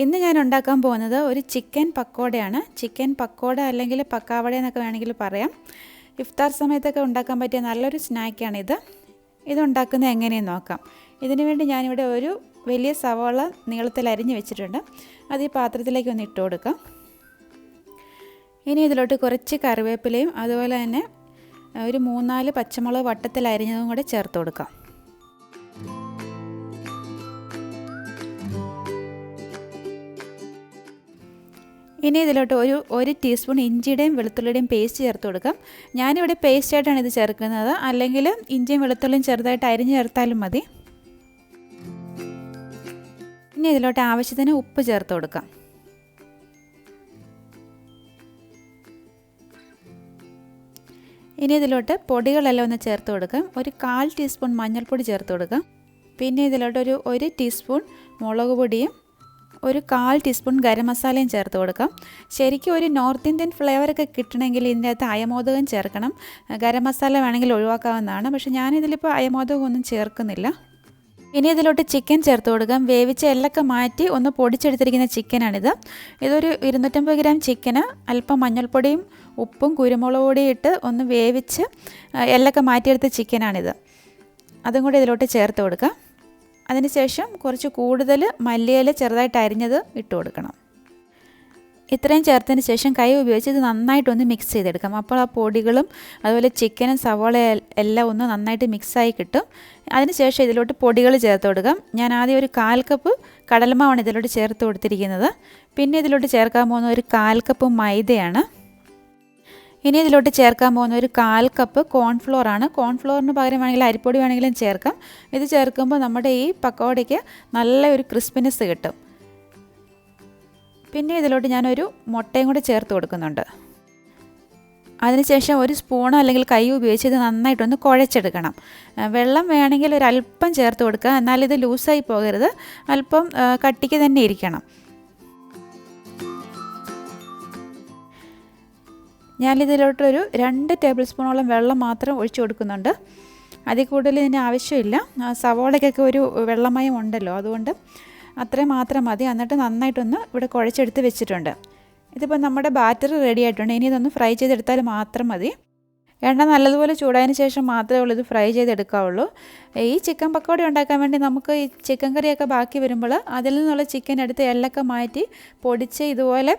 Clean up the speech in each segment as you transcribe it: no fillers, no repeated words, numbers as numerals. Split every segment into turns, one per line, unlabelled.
ഇന്ന് ഞാൻ ഉണ്ടാക്കാൻ പോകുന്നത് ഒരു ചിക്കൻ പക്കോടയാണ്. ചിക്കൻ പക്കോട അല്ലെങ്കിൽ പക്കാവട എന്നൊക്കെ വേണമെങ്കിൽ പറയാം. ഇഫ്താർ സമയത്തൊക്കെ ഉണ്ടാക്കാൻ പറ്റിയ നല്ലൊരു സ്നാക്കാണിത്. ഇതുണ്ടാക്കുന്നത് എങ്ങനെയെന്ന് നോക്കാം. ഇതിനു വേണ്ടി ഞാനിവിടെ ഒരു വലിയ സവാള നീളത്തിൽ അരിഞ്ഞ് വെച്ചിട്ടുണ്ട്. അത് ഈ പാത്രത്തിലേക്ക് ഒന്ന് ഇട്ട് കൊടുക്കാം. ഇനി ഇതിലോട്ട് കുറച്ച് കറിവേപ്പിലയും അതുപോലെ തന്നെ ഒരു 3-4 പച്ചമുളക് വട്ടത്തിൽ അരിഞ്ഞതും കൂടെ ചേർത്ത് കൊടുക്കാം. ഇനി ഇതിലോട്ട് ഒരു ടീസ്പൂൺ ഇഞ്ചിയുടെയും വെളുത്തുള്ളിയുടെയും പേസ്റ്റ് ചേർത്ത് കൊടുക്കാം. ഞാനിവിടെ പേസ്റ്റായിട്ടാണ് ഇത് ചേർക്കുന്നത്, അല്ലെങ്കിൽ ഇഞ്ചിയും വെളുത്തുള്ളിയും ചെറുതായിട്ട് അരിഞ്ഞ് ചേർത്താലും മതി. ഇനി ഇതിലോട്ട് ആവശ്യത്തിന് ഉപ്പ് ചേർത്ത് കൊടുക്കാം. ഇനി ഇതിലോട്ട് പൊടികളെല്ലാം ഒന്ന് ചേർത്ത് കൊടുക്കാം. ഒരു 1/4 ടീസ്പൂൺ മഞ്ഞൾപ്പൊടി ചേർത്ത് കൊടുക്കാം. പിന്നെ ഇതിലോട്ട് ഒരു ടീസ്പൂൺ മുളക് പൊടിയും ഒരു 1/4 ടീസ്പൂൺ ഗരം മസാലയും ചേർത്ത് കൊടുക്കാം. ശരിക്കും ഒരു നോർത്ത് ഇന്ത്യൻ ഫ്ലേവറൊക്കെ കിട്ടണമെങ്കിൽ ഇതിൻ്റെ അകത്ത് അയമോദകം ചേർക്കണം. ഗരം മസാല വേണമെങ്കിൽ ഒഴിവാക്കാവുന്നതാണ്, പക്ഷേ ഞാനിതിലിപ്പോൾ അയമോദകം ഒന്നും ചേർക്കുന്നില്ല. ഇനി ഇതിലോട്ട് ചിക്കൻ ചേർത്ത് കൊടുക്കാം. വേവിച്ച എല്ലൊക്കെ മാറ്റി ഒന്ന് പൊടിച്ചെടുത്തിരിക്കുന്ന ചിക്കനാണിത്. ഇതൊരു 250 ഗ്രാം ചിക്കന് അല്പം മഞ്ഞൾപ്പൊടിയും ഉപ്പും കുരുമുളക് പൊടിയും ഇട്ട് ഒന്ന് വേവിച്ച് എല്ലൊക്കെ മാറ്റിയെടുത്ത ചിക്കനാണിത്. അതും കൂടി ഇതിലോട്ട് ചേർത്ത് കൊടുക്കാം. അതിനുശേഷം കുറച്ച് കൂടുതൽ മല്ലിയില ചെറുതായിട്ട് അരിഞ്ഞത് ഇട്ട് കൊടുക്കണം. ഇത്രയും ചേർത്തതിന് ശേഷം കൈ ഉപയോഗിച്ച് ഇത് നന്നായിട്ടൊന്ന് മിക്സ് ചെയ്തെടുക്കാം. അപ്പോൾ ആ പൊടികളും അതുപോലെ ചിക്കനും സവാളയും എല്ലാം ഒന്ന് നന്നായിട്ട് മിക്സായി കിട്ടും. അതിനുശേഷം ഇതിലോട്ട് പൊടികൾ ചേർത്ത് കൊടുക്കാം. ഞാൻ ആദ്യം ഒരു 1/4 കപ്പ് കടലമാവാണ് ഇതിലോട്ട് ചേർത്ത് കൊടുത്തിരിക്കുന്നത്. പിന്നെ ഇതിലോട്ട് ചേർക്കാൻ പോകുന്ന ഒരു 1/4 കപ്പ് മൈദയാണ്. ഇനി ഇതിലോട്ട് ചേർക്കാൻ പോകുന്ന ഒരു 1/4 കപ്പ് കോൺഫ്ലോർ ആണ്. കോൺഫ്ലോറിന് പകരം വേണമെങ്കിൽ അരിപ്പൊടി വേണമെങ്കിലും ചേർക്കാം. ഇത് ചേർക്കുമ്പോൾ നമ്മുടെ ഈ പക്കോടയ്ക്ക് നല്ല ഒരു ക്രിസ്പിനെസ് കിട്ടും. പിന്നെ ഇതിലോട്ട് ഞാനൊരു മുട്ടയും കൂടെ ചേർത്ത് കൊടുക്കുന്നുണ്ട്. അതിനുശേഷം ഒരു സ്പൂണോ അല്ലെങ്കിൽ കൈ ഉപയോഗിച്ച് ഇത് നന്നായിട്ടൊന്ന് കുഴച്ചെടുക്കണം. വെള്ളം വേണമെങ്കിൽ ഒരല്പം ചേർത്ത് കൊടുക്കുക, എന്നാൽ ഇത് ലൂസായി പോകരുത്, അല്പം കട്ടിക്ക് തന്നെ ഇരിക്കണം. ഞാനിതിലോട്ടൊരു 2 ടേബിൾ സ്പൂണോളം വെള്ളം മാത്രം ഒഴിച്ചു കൊടുക്കുന്നുണ്ട്. അതിൽ കൂടുതൽ ഇതിന് ആവശ്യമില്ല. സവോളയ്ക്കൊക്കെ ഒരു വെള്ളമയം ഉണ്ടല്ലോ, അതുകൊണ്ട് അത്രയും മാത്രം മതി. എന്നിട്ട് നന്നായിട്ടൊന്ന് ഇവിടെ കുഴച്ചെടുത്ത് വെച്ചിട്ടുണ്ട്. ഇതിപ്പോൾ നമ്മുടെ ബാറ്റർ റെഡി ആയിട്ടുണ്ട്. ഇനി ഇതൊന്ന് ഫ്രൈ ചെയ്തെടുത്താൽ മാത്രം മതി. എണ്ണ നല്ലതുപോലെ ചൂടായതിന് ശേഷം മാത്രമേ ഉള്ളൂ ഇത് ഫ്രൈ ചെയ്തെടുക്കാവുള്ളൂ. ഈ ചിക്കൻ പക്കോട ഉണ്ടാക്കാൻ വേണ്ടി നമുക്ക് ഈ ചിക്കൻ കറിയൊക്കെ ബാക്കി വരുമ്പോൾ അതിൽ നിന്നുള്ള ചിക്കൻ എടുത്ത് എല്ലൊക്കെ മാറ്റി പൊടിച്ച് ഇതുപോലെ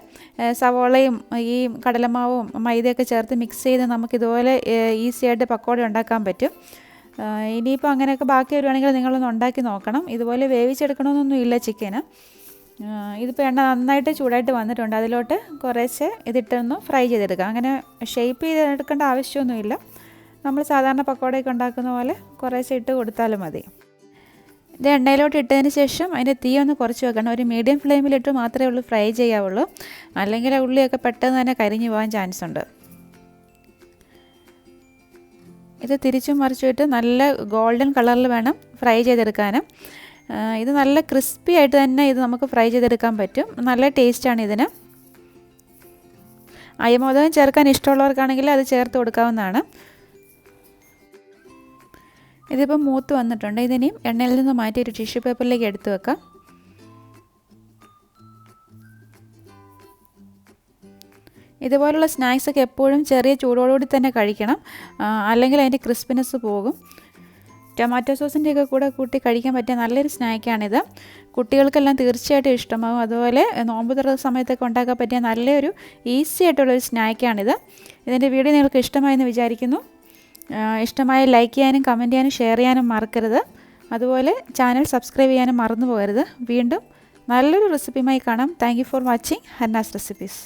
സവോളയും ഈ കടലമാവും മൈദയൊക്കെ ചേർത്ത് മിക്സ് ചെയ്ത് നമുക്കിതുപോലെ ഈസി ആയിട്ട് പക്കോട ഉണ്ടാക്കാൻ പറ്റും. ഇനിയിപ്പോൾ അങ്ങനെയൊക്കെ ബാക്കി വരുവാണെങ്കിൽ നിങ്ങളൊന്ന് ഉണ്ടാക്കി നോക്കണം. ഇതുപോലെ വേവിച്ചെടുക്കണമെന്നൊന്നും ഇല്ല ചിക്കന്. ഇതിപ്പോൾ എണ്ണ നന്നായിട്ട് ചൂടായിട്ട് വന്നിട്ടുണ്ട്. അതിലോട്ട് കുറേശ്ശെ ഇതിട്ടൊന്ന് ഫ്രൈ ചെയ്തെടുക്കുക. അങ്ങനെ ഷേപ്പ് ചെയ്തെടുക്കേണ്ട ആവശ്യമൊന്നുമില്ല. നമ്മൾ സാധാരണ പക്കോടയൊക്കെ ഉണ്ടാക്കുന്ന പോലെ കുറേശ്ശെ ഇട്ട് കൊടുത്താലും മതി. ഇത് എണ്ണയിലോട്ട് ഇട്ടതിന് ശേഷം അതിൻ്റെ തീ ഒന്ന് കുറച്ച് വെക്കണം. ഒരു മീഡിയം ഫ്ലെയിമിലിട്ട് മാത്രമേ ഉള്ളൂ ഫ്രൈ ചെയ്യാവുള്ളൂ, അല്ലെങ്കിൽ ഉള്ളിയൊക്കെ പെട്ടെന്ന് തന്നെ കരിഞ്ഞു പോകാൻ ചാൻസ് ഉണ്ട്. ഇത് തിരിച്ചും മറിച്ചിട്ട് നല്ല ഗോൾഡൻ കളറിൽ വേണം ഫ്രൈ ചെയ്തെടുക്കാനും. ഇത് നല്ല ക്രിസ്പി ആയിട്ട് തന്നെ ഇത് നമുക്ക് ഫ്രൈ ചെയ്തെടുക്കാൻ പറ്റും. നല്ല ടേസ്റ്റാണ് ഇതിന്. അയമോദകം ചേർക്കാൻ ഇഷ്ടമുള്ളവർക്കാണെങ്കിൽ അത് ചേർത്ത് കൊടുക്കാവുന്നതാണ്. ഇതിപ്പോൾ മൂത്ത് വന്നിട്ടുണ്ട്. ഇതിനെയും എണ്ണയിൽ നിന്ന് മാറ്റി ഒരു ടിഷ്യൂ പേപ്പറിലേക്ക് എടുത്ത് വെക്കാം. ഇതുപോലുള്ള സ്നാക്സൊക്കെ എപ്പോഴും ചെറിയ ചൂടോടുകൂടി തന്നെ കഴിക്കണം, അല്ലെങ്കിൽ അതിൻ്റെ ക്രിസ്പിനെസ് പോകും. ടൊമാറ്റോ സോസിൻ്റെയൊക്കെ കൂടെ കൂട്ടി കഴിക്കാൻ പറ്റിയ നല്ലൊരു സ്നാക്കാണിത്. കുട്ടികൾക്കെല്ലാം തീർച്ചയായിട്ടും ഇഷ്ടമാകും. അതുപോലെ നോമ്പ് തുറ സമയത്തൊക്കെ ഉണ്ടാക്കാൻ പറ്റിയ നല്ലൊരു ഈസി ആയിട്ടുള്ളൊരു സ്നാക്കാണിത്. ഇതിൻ്റെ വീഡിയോ നിങ്ങൾക്ക് ഇഷ്ടമായെന്ന് വിചാരിക്കുന്നു. ഇഷ്ടമായ ലൈക്ക് ചെയ്യാനും കമൻറ്റ് ചെയ്യാനും ഷെയർ ചെയ്യാനും മറക്കരുത്. അതുപോലെ ചാനൽ സബ്സ്ക്രൈബ് ചെയ്യാനും മറന്നു പോകരുത്. വീണ്ടും നല്ലൊരു റെസിപ്പിയുമായി കാണാം. Thank you for watching Hannah's recipes.